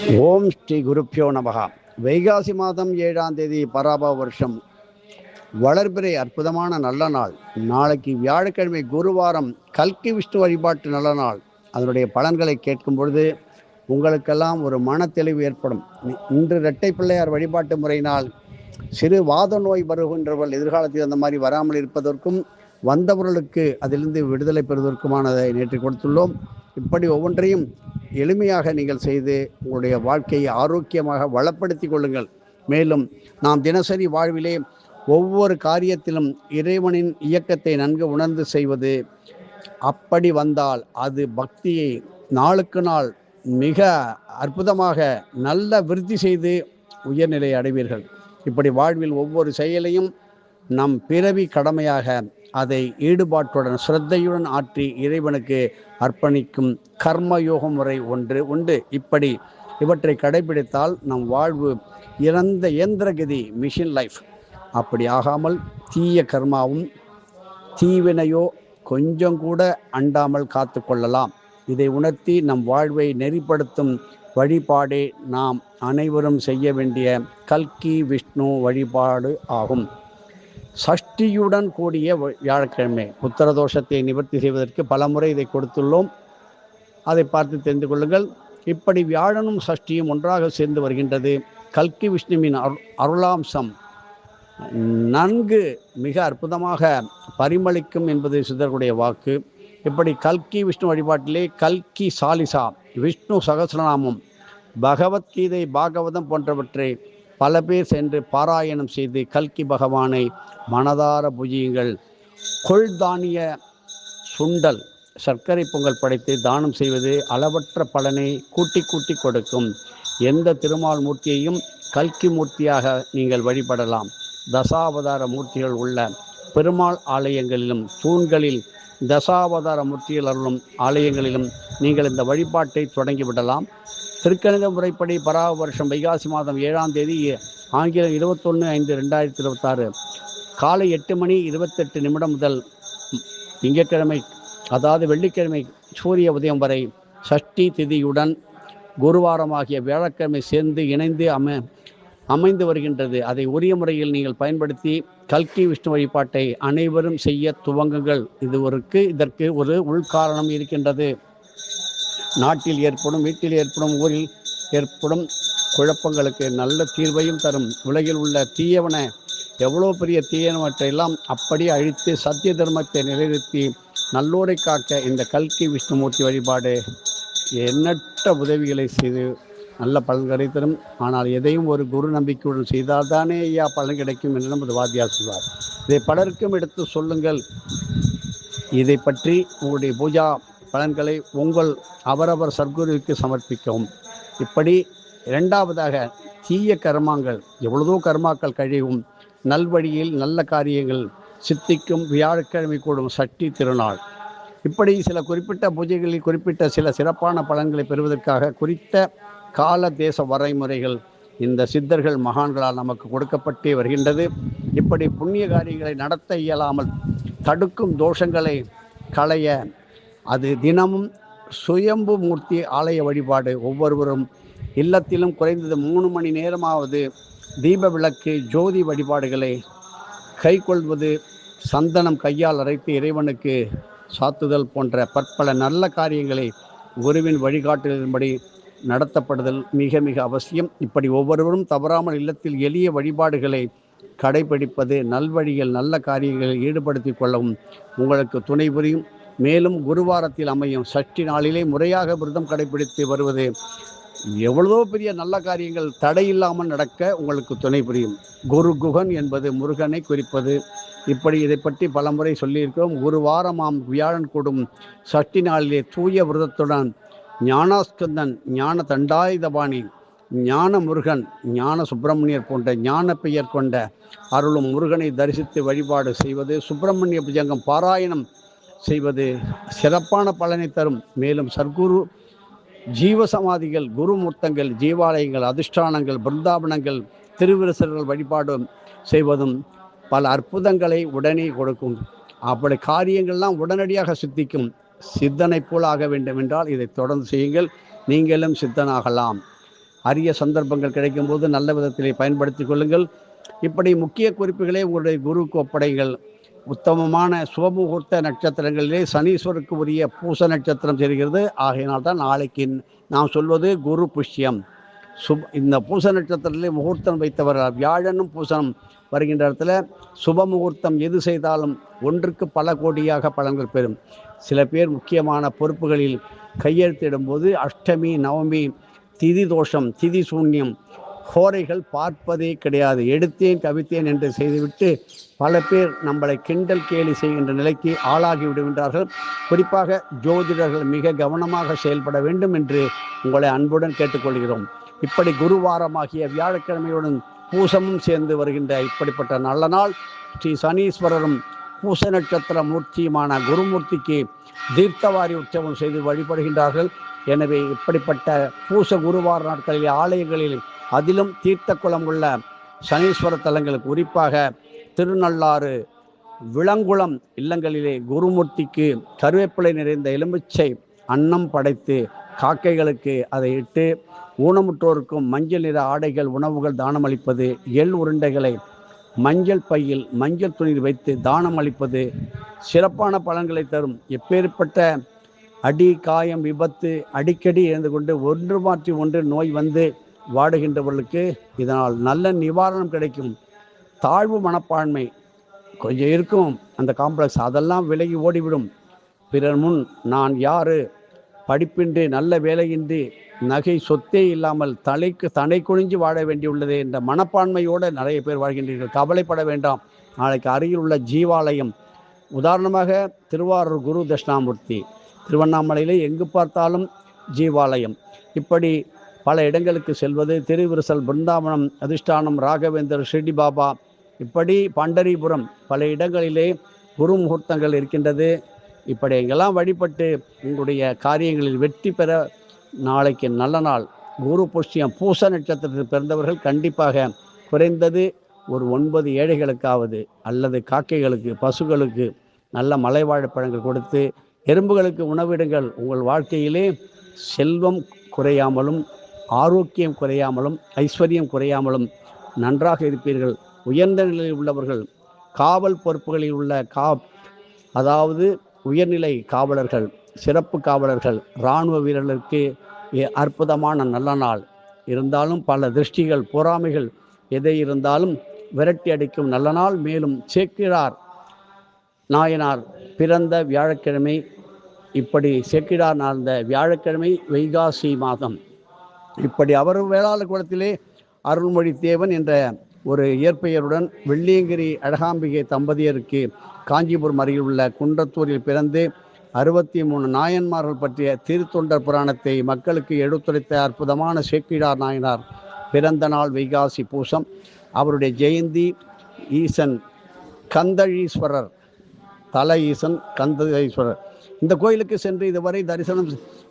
ஓம் ஸ்ரீ குருப்பியோ நமகா. வைகாசி மாதம் 7ஆம் தேதி பராபவ வருஷம் வளர்பிறை அற்புதமான நல்ல நாள். நாளைக்கு வியாழக்கிழமை குருவாரம் கல்கி விஷ்ணு வழிபாட்டு நல்ல நாள். அதனுடைய பலன்களை கேட்கும் பொழுது உங்களுக்கெல்லாம் ஒரு மன தெளிவு ஏற்படும். இன்று இரட்டை பிள்ளையார் வழிபாட்டு முறையினால் சிறு வாத நோய் வருகின்றவர்கள் எதிர்காலத்தில் அந்த மாதிரி வராமல் இருப்பதற்கும் வந்தவர்களுக்கு அதிலிருந்து விடுதலை பெறுவதற்குமானதை நேற்று கொடுத்துள்ளோம். இப்படி ஒவ்வொன்றையும் எளிமையாக நீங்கள் செய்து உங்களுடைய வாழ்க்கையை ஆரோக்கியமாக வளப்படுத்தி கொள்ளுங்கள். மேலும் நாம் தினசரி வாழ்விலே ஒவ்வொரு காரியத்திலும் இறைவனின் இயக்கத்தை நன்கு உணர்ந்து செய்வது, அப்படி வந்தால் அது பக்தியை நாளுக்கு நாள் மிக அற்புதமாக நல்ல விருத்தி செய்து உயர்நிலை அடைவீர்கள். இப்படி வாழ்வில் ஒவ்வொரு செயலையும் நம் பிறவி கடமையாக அதை ஈடுபாட்டுடன் சிரத்தையுடன் ஆற்றி இறைவனுக்கு அர்ப்பணிக்கும் கர்மயோக முறை ஒன்று உண்டு. இவற்றை கடைபிடித்தால் நம் வாழ்வு இறந்த இயந்திரகதி, மிஷின் லைஃப். அப்படி ஆகாமல் தீய கர்மாவும் தீவினையோ கொஞ்சம் கூட அண்டாமல் காத்து கொள்ளலாம். இதை உணர்த்தி நம் வாழ்வை நெறிப்படுத்தும் வழிபாடே நாம் அனைவரும் செய்ய வேண்டிய கல்கி விஷ்ணு வழிபாடு ஆகும். சஷ்டியுடன் கூடிய வியாழக்கிழமை புத்திரதோஷத்தை நிவர்த்தி செய்வதற்கு பல முறை இதை கொடுத்துள்ளோம். அதை பார்த்து தெரிந்து கொள்ளுங்கள். இப்படி வியாழனும் சஷ்டியும் ஒன்றாக சேர்ந்து வருகின்றது. கல்கி விஷ்ணுவின் அருளாம்சம் நன்கு மிக அற்புதமாக பரிமளிக்கும் என்பது சித்தர்களுடைய வாக்கு. இப்படி கல்கி விஷ்ணு வழிபாட்டிலே கல்கி சாலிசா, விஷ்ணு சகஸ்ரநாமம், பகவத்கீதை, பாகவதம் போன்றவற்றை பல பேர் சென்று பாராயணம் செய்து கல்கி பகவானை மனதார பூஜியுங்கள். கொள்தானிய சுண்டல், சர்க்கரை பொங்கல் படைத்து தானம் செய்வது அளவற்ற பலனை கூட்டி கூட்டி கொடுக்கும். எந்த திருமால் மூர்த்தியையும் கல்கி மூர்த்தியாக நீங்கள் வழிபடலாம். தசாவதார மூர்த்திகள் உள்ள பெருமாள் ஆலயங்களிலும் தூண்களில் தசாவதார மூர்த்திகள் அருளும் ஆலயங்களிலும் நீங்கள் இந்த வழிபாட்டை தொடங்கிவிடலாம். திருக்கணித முறைப்படி பராப வருஷம் வைகாசி மாதம் 7ஆம் தேதி ஆங்கிலம் 21/5/2026 காலை 8:28 முதல் திங்கட்கிழமை, அதாவது வெள்ளிக்கிழமை சூரிய உதயம் வரை சஷ்டி திதியுடன் குருவாரமாகிய வியாழக்கிழமை சேர்ந்து இணைந்து அமைந்து வருகின்றது. அதை உரிய முறையில் நீங்கள் பயன்படுத்தி கல்கி விஷ்ணு வழிபாட்டை அனைவரும் செய்ய துவங்குங்கள். இதற்கு ஒரு உள்காரணம் இருக்கின்றது. நாட்டில் ஏற்படும், வீட்டில் ஏற்படும், ஊரில் ஏற்படும் குழப்பங்களுக்கு நல்ல தீர்வையும் தரும். உலகில் உள்ள தீயவன எவ்வளோ பெரிய தீயனவற்றையெல்லாம் அப்படியே அழித்து சத்திய தர்மத்தை நிலைநிறுத்தி நல்லோரை காக்க இந்த கல்கி விஷ்ணுமூர்த்தி வழிபாடு எண்ணற்ற உதவிகளை செய்து நல்ல பலன்களை தரும். ஆனால் எதையும் ஒரு குரு நம்பிக்கையுடன் செய்தால்தானே ஐயா பலன் கிடைக்கும் என்று நமது வாத்தியார் சொல்வார். இதை பலருக்கும் எடுத்து சொல்லுங்கள். இதை பற்றி உங்களுடைய பூஜா பலன்களை உங்கள் அவரவர் சர்க்குருவுக்கு சமர்ப்பிக்கவும். இப்படி இரண்டாவதாக தீய கர்மாங்கள் எவ்வளவோ கர்மாக்கள் கழிவும் நல்வழியில் நல்ல காரியங்கள் சித்திக்கும் வியாழக்கிழமை கூடும் சஷ்டி திருநாள். இப்படி சில குறிப்பிட்ட பூஜைகளில் குறிப்பிட்ட சில சிறப்பான பலன்களை பெறுவதற்காக குறித்த கால தேச வரைமுறைகள் இந்த சித்தர்கள் மகான்களால் நமக்கு கொடுக்கப்பட்டே வருகின்றது. இப்படி புண்ணிய காரியங்களை நடத்த இயலாமல் தடுக்கும் தோஷங்களை களைய அது தினமும் சுயம்பு மூர்த்தி ஆலய வழிபாடு. ஒவ்வொருவரும் இல்லத்திலும் குறைந்தது 3 மணி நேரமாவது தீப விளக்கு ஜோதி வழிபாடுகளை கைக்கொள்வது, சந்தனம் கையால் அரைத்து இறைவனுக்கு சாத்துதல் போன்ற பற்பல நல்ல காரியங்களை குருவின் வழிகாட்டுதலின்படி நடத்தப்படுதல் மிக மிக அவசியம். இப்படி ஒவ்வொருவரும் தவறாமல் இல்லத்தில் எளிய வழிபாடுகளை கடைபிடிப்பது நல்வழியில் நல்ல காரியங்களில் ஈடுபடுத்தி கொள்ளவும் உங்களுக்கு துணை புரியும். மேலும் குருவாரத்தில் அமையும் சஷ்டி நாளிலே முறையாக விரதம் கடைபிடித்து வருவது எவ்வளவோ பெரிய நல்ல காரியங்கள் தடையில்லாமல் நடக்க உங்களுக்கு துணை புரியும். குரு குகன் என்பது முருகனை குறிப்பது. இப்படி இதை பற்றி பல முறை சொல்லியிருக்கிறோம். ஒரு வாரமாம் வியாழன் கூடும் சஷ்டி நாளிலே தூய விரதத்துடன் ஞானாஸ்கந்தன், ஞான தண்டாயுதபாணி, ஞான முருகன், ஞான சுப்பிரமணியர் போன்ற ஞான பெயர் கொண்ட அருளும் முருகனை தரிசித்து வழிபாடு செய்வது, சுப்பிரமணிய புஜங்கம் பாராயணம் செய்வது சிறப்பான பலனை தரும். மேலும் சர்க்குரு ஜீவசமாதிகள், குருமூர்த்தங்கள், ஜீவாலயங்கள், அதிஷ்டானங்கள், பிருந்தாவனங்கள், திருவிரசர்கள் வழிபாடு செய்வதும் பல அற்புதங்களை உடனே கொடுக்கும். அப்படி காரியங்கள்லாம் உடனடியாக சித்திக்கும். சித்தனை போல் ஆக வேண்டும் என்றால் இதை தொடர்ந்து செய்யுங்கள். நீங்களும் சித்தனாகலாம். அரிய சந்தர்ப்பங்கள் கிடைக்கும்போது நல்ல விதத்திலே பயன்படுத்தி கொள்ளுங்கள். இப்படி முக்கிய குறிப்புகளே உங்களுடைய குருவுக்கு ஒப்படைகள். உத்தமமான சுபமுகூர்த்த நட்சத்திரங்களிலே சனீஸ்வருக்கு உரிய பூச நட்சத்திரம் தெரிகிறது. ஆகையினால்தான் நாளைக்கு நாம் சொல்வது குரு புஷ்யம். இந்த பூச நட்சத்திரத்திலே முகூர்த்தம் வைத்தவர்கள் வியாழனும் பூசனம் வருகின்ற இடத்துல சுப முகூர்த்தம் எது செய்தாலும் ஒன்றுக்கு பல கோடியாக பலன்கள் பெறும். சில பேர் முக்கியமான பொறுப்புகளில் கையெழுத்திடும்போது அஷ்டமி நவமி திதி தோஷம் திதி சூன்யம் ஹோரைகள் பார்ப்பதே கிடையாது. எடுத்தேன் கவித்தேன் என்று செய்துவிட்டு பல பேர் நம்மளை கிண்டல் கேலி செய்கின்ற நிலைக்கு ஆளாகி விடுகின்றார்கள். குறிப்பாக ஜோதிடர்கள் மிக கவனமாக செயல்பட வேண்டும் என்று உங்களை அன்புடன் கேட்டுக்கொள்கிறோம். இப்படி குருவாரமாகிய வியாழக்கிழமையுடன் பூசமும் சேர்ந்து வருகின்ற இப்படிப்பட்ட நல்ல நாள் ஸ்ரீ சனீஸ்வரரும் பூச நட்சத்திர மூர்த்தியுமான குருமூர்த்திக்கு தீர்த்தவாரி உற்சவம் செய்து வழிபடுகின்றார்கள். எனவே இப்படிப்பட்ட பூச குருவார நாட்களில் ஆலயங்களில் அதிலும் தீர்த்த குளம் உள்ள சனீஸ்வர தலங்கள் குறிப்பாக திருநள்ளாறு விளங்குளம் இல்லங்களிலே குருமூர்த்திக்கு கருவேப்பிலை நிறைந்த எலுமிச்சை அன்னம் படைத்து காக்கைகளுக்கு அதை இட்டு ஊனமுற்றோருக்கும் மஞ்சள் நிற ஆடைகள் உணவுகள் தானம் அளிப்பது, எள் உருண்டைகளை மஞ்சள் பையில் மஞ்சள் துணியில் வைத்து தானம் அளிப்பது சிறப்பான பலன்களை தரும். எப்பேற்பட்ட அடி காயம் விபத்து அடிக்கடி இருந்து கொண்டு ஒன்று மாற்றி ஒன்று நோய் வந்து வாடுகின்றவர்களுக்கு இதனால் நல்ல நிவாரணம் கிடைக்கும். தாழ்வு மனப்பான்மை கொஞ்சம் இருக்கும் அந்த காம்ப்ளெக்ஸ், அதெல்லாம் விலகி ஓடிவிடும். பிறர் முன் நான் யாரு, படிப்பின்றி நல்ல வேலையின்றி நகை சொத்தே இல்லாமல் தலை குனிஞ்சு வாழ வேண்டியுள்ளது என்ற மனப்பான்மையோடு நிறைய பேர் வாழ்கின்றீர்கள். கவலைப்பட வேண்டாம். நாளைக்கு அருகில் உள்ள ஜீவாலயம், உதாரணமாக திருவாரூர் குரு தட்சிணாமூர்த்தி, திருவண்ணாமலையிலே எங்கு பார்த்தாலும் ஜீவாலயம், இப்படி பல இடங்களுக்கு செல்வது, திருவிருசல், பிருந்தாவனம், அதிஷ்டானம், ராகவேந்தர், ஷிர்டி பாபா, இப்படி பண்டரிபுரம் பல இடங்களிலே குரு முகூர்த்தங்கள் இருக்கின்றது. இப்படி எங்கெல்லாம் வழிபட்டு உங்களுடைய காரியங்களில் வெற்றி பெற நாளைக்கு நல்ல நாள். குரு புஷ்யம் பூச நட்சத்திரத்தில் பிறந்தவர்கள் கண்டிப்பாக குறைந்தது ஒரு 9 ஏழைகளுக்காவது அல்லது காக்கைகளுக்கு பசுகளுக்கு நல்ல மலைவாழைப்பழங்கள் கொடுத்து எறும்புகளுக்கு உணவிடுங்கள். உங்கள் வாழ்க்கையிலே செல்வம் குறையாமலும் ஆரோக்கியம் குறையாமலும் ஐஸ்வர்யம் குறையாமலும் நன்றாக இருப்பீர்கள். உயர்ந்த நிலையில் உள்ளவர்கள் காவல் பொறுப்புகளில் உள்ள அதாவது உயர்நிலை காவலர்கள், சிறப்பு காவலர்கள், இராணுவ வீரர்களுக்கு அற்புதமான நல்ல நாள். இருந்தாலும் பல திருஷ்டிகள் பொறாமைகள் எதை இருந்தாலும் விரட்டி அடிக்கும் நல்ல நாள். மேலும் சேக்கிழார் நாயனார் பிறந்த வியாழக்கிழமை, இப்படி சேக்கிழார் நாழ்ந்த வியாழக்கிழமை வைகாசி மாதம். இப்படி அவர் வேளாளர் குலத்திலே அருள்மொழி தேவன் என்ற ஒரு இயற்பெயருடன் வெள்ளியங்கிரி அழகாம்பிகை தம்பதியருக்கு காஞ்சிபுரம் அருகில் உள்ள குன்றத்தூரில் பிறந்து 63 நாயன்மார்கள் பற்றிய திருத்தொண்டர் புராணத்தை மக்களுக்கு எடுத்துரைத்த அற்புதமான சேக்கிழார் நாயனார் பிறந்த நாள் வைகாசி பூசம். அவருடைய ஜெயந்தி ஈசன் கந்தழீஸ்வரர், தல ஈசன் கந்தஈஸ்வரர். இந்த கோயிலுக்கு சென்று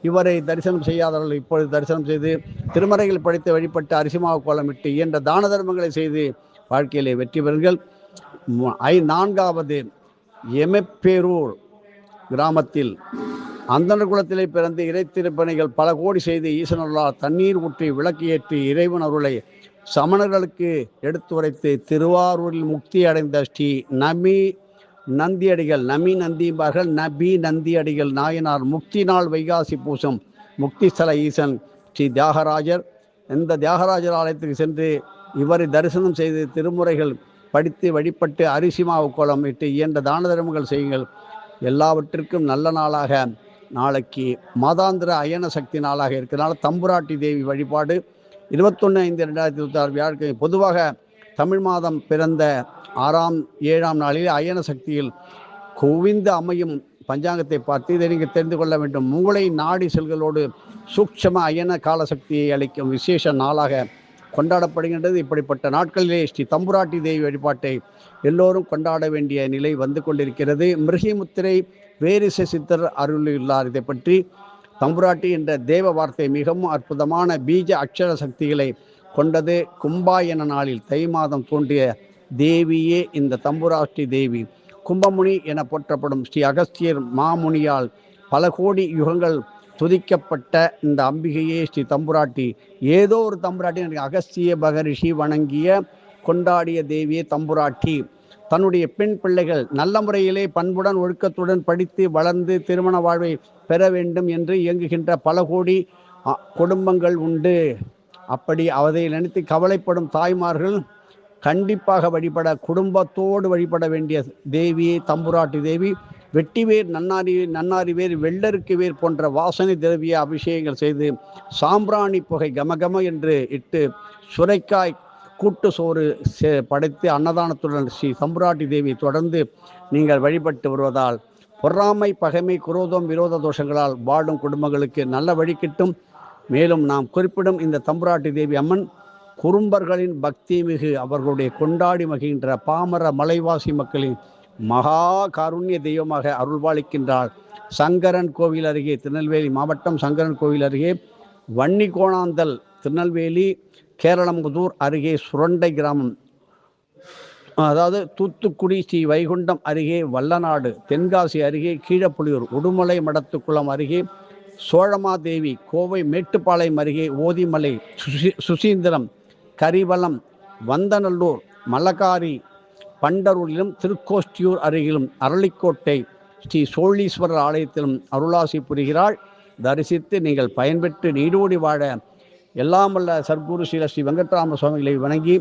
இவரை தரிசனம் செய்யாதவர்கள் இப்பொழுது தரிசனம் செய்து திருமறைகள் படித்து வழிபட்டு அரிசிமாவு கோலமிட்டு இயன்ற தான தர்மங்களை செய்து வாழ்க்கையிலே வெற்றி பெறுங்கள். 4வது எமப்பேரூர் கிராமத்தில் அந்தனர் குலத்திலே பிறந்து இறை திருப்பணிகள் பல கோடி செய்து ஈசனருளால் தண்ணீர் ஊற்றி விளக்கு ஏற்றி இறைவன் அருளை சமணர்களுக்கு எடுத்துரைத்து திருவாரூரில் முக்தி அடைந்த ஸ்ரீ நபி நந்தியடிகள் நாயனார் முக்தி நாள் வைகாசி பூசம். முக்தி ஸ்தல ஈசன் ஸ்ரீ தியாகராஜர். இந்த தியாகராஜர் ஆலயத்துக்கு சென்று இவரை தரிசனம் செய்து திருமுறைகள் படித்து வழிபட்டு அரிசி மாவு கோலம் இட்டு இயன்ற தான தர்மங்கள் செய்யுங்கள். எல்லாவற்றிற்கும் நல்ல நாளாக நாளைக்கு மாதாந்திர அயன சக்தி நாளாக இருக்கிறனால தம்புராட்டி தேவி வழிபாடு 21/5/2026 வியாழக்கிழமை. பொதுவாக தமிழ் மாதம் பிறந்த 6ஆம் 7ஆம் நாளில் அயன சக்தியில் குவிந்து அமையும் பஞ்சாங்கத்தை பார்த்து இதை நீங்கள் தெரிந்து கொள்ள வேண்டும். மூளை நாடி செல்களோடு சூட்சம அயன காலசக்தியை அளிக்கும் விசேஷ நாளாக கொண்டாடப்படுகின்றது. இப்படிப்பட்ட நாட்களிலே ஸ்ரீ தம்புராட்டி தேவி வழிபாட்டை எல்லோரும் கொண்டாட வேண்டிய நிலை வந்து கொண்டிருக்கிறது. மிருகிமுத்திரை வேரிச சித்தர் அருளியுள்ளார். இதை பற்றி தம்புராட்டி என்ற தேவ வார்த்தை மிகவும் அற்புதமான பீஜ அக்ஷர சக்திகளை கொண்டது. கும்பாயன நாளில் தை மாதம் தோன்றிய தேவியே இந்த தம்புராட்டி தேவி. கும்பமுனி என போற்றப்படும் ஸ்ரீ அகஸ்தியர் மாமுனியால் பல கோடி யுகங்கள் துதிக்கப்பட்ட இந்த அம்பிகையே ஸ்ரீ தம்புராட்டி, ஏதோ ஒரு தம்புராட்டி, எனக்கு அகஸ்திய மகரிஷி வணங்கிய கொண்டாடிய தேவியே தம்புராட்டி தன்னுடைய பெண் பிள்ளைகள் நல்ல முறையிலே பண்புடன் ஒழுக்கத்துடன் படித்து வளர்ந்து திருமண வாழ்வை பெற வேண்டும் என்று இயங்குகின்ற பல கோடி குடும்பங்கள் உண்டு. அப்படி அதை நினைத்து கவலைப்படும் தாய்மார்கள் கண்டிப்பாக வழிபட, குடும்பத்தோடு வழிபட வேண்டிய தேவியை தம்புராட்டி தேவி. வெட்டிவேர், நன்னாரி வேர், வெள்ளருக்கு வேர் போன்ற வாசனை திரவிய அபிஷேகங்கள் செய்து சாம்பிராணி புகை கமகம என்று இட்டு சுரைக்காய் கூட்டு சோறு படைத்து அன்னதானத்துடன் ஸ்ரீ தம்புராட்டி தேவி தொடர்ந்து நீங்கள் வழிபட்டு வருவதால் பொறாமை, பகைமை, குரோதம், விரோத தோஷங்களால் வாடும் குடும்பங்களுக்கு நல்ல வழி கிட்டும். மேலும் நாம் குறிப்பிடும் இந்த தம்புராட்டி தேவி அம்மன் குறும்பர்களின் பக்தி மிகு அவர்களுடைய கொண்டாடி மகிழ்கின்ற பாமர மலைவாசி மக்களின் மகா காருண்ய தெய்வமாக அருள்பாலிக்கின்றாள். சங்கரன் கோவில் அருகே, திருநெல்வேலி மாவட்டம் சங்கரன் கோவில் அருகே வன்னிகோணாந்தல், திருநெல்வேலி கேரளம்புதூர் அருகே சுரண்டை கிராமம், அதாவது தூத்துக்குடி ஸ்ரீ வைகுண்டம் அருகே வல்லநாடு, தென்காசி அருகே கீழப்புலியூர், உடுமலை மடத்துக்குளம் அருகே சோழமாதேவி, கோவை மேட்டுப்பாளையம் அருகே ஓதிமலை, சுசீந்திரம், கரிவலம், வந்தநல்லூர், மலக்காரி, பண்டரூரிலும் திருக்கோஷ்டியூர் அருகிலும் அரளிக்கோட்டை ஸ்ரீ சோழீஸ்வரர் ஆலயத்திலும் அருளாசி புரிகிறாள். தரிசித்து நீங்கள் பயன்பெற்று நீடோடி வாழ எல்லாம் வல்ல சர்க்குரு ஸ்ரீ வெங்கட்ராம சுவாமிகளை வணங்கி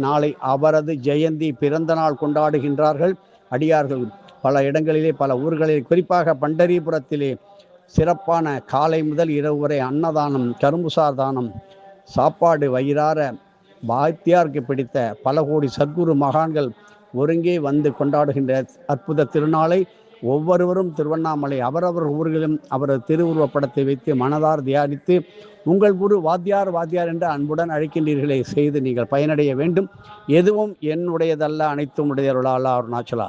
நாளை அவரது ஜெயந்தி பிறந்த நாள் கொண்டாடுகின்றார்கள் அடியார்கள். பல இடங்களிலே, பல ஊர்களிலே, குறிப்பாக பண்டரிபுரத்திலே சிறப்பான காலை முதல் இரவு வரை அன்னதானம், கரும்புசார் தானம், சாப்பாடு வயிறார பாத்தியாருக்கு பிடித்த பல கோடி சத்குரு மகான்கள் ஒருங்கே வந்து கொண்டாடுகின்ற அற்புத திருநாளை ஒவ்வொருவரும் திருவண்ணாமலை அவரவர் ஊர்களிலும் அவரது திருவுருவப் படத்தை வைத்து மனதார் தியானித்து உங்கள் குரு வாத்தியார் என்று அன்புடன் அழைக்கின்றீர்களை செய்து நீங்கள் பயனடைய வேண்டும். எதுவும் என்னுடையதல்ல, அனைத்தும் உடையருளாலா அருணாச்சலா.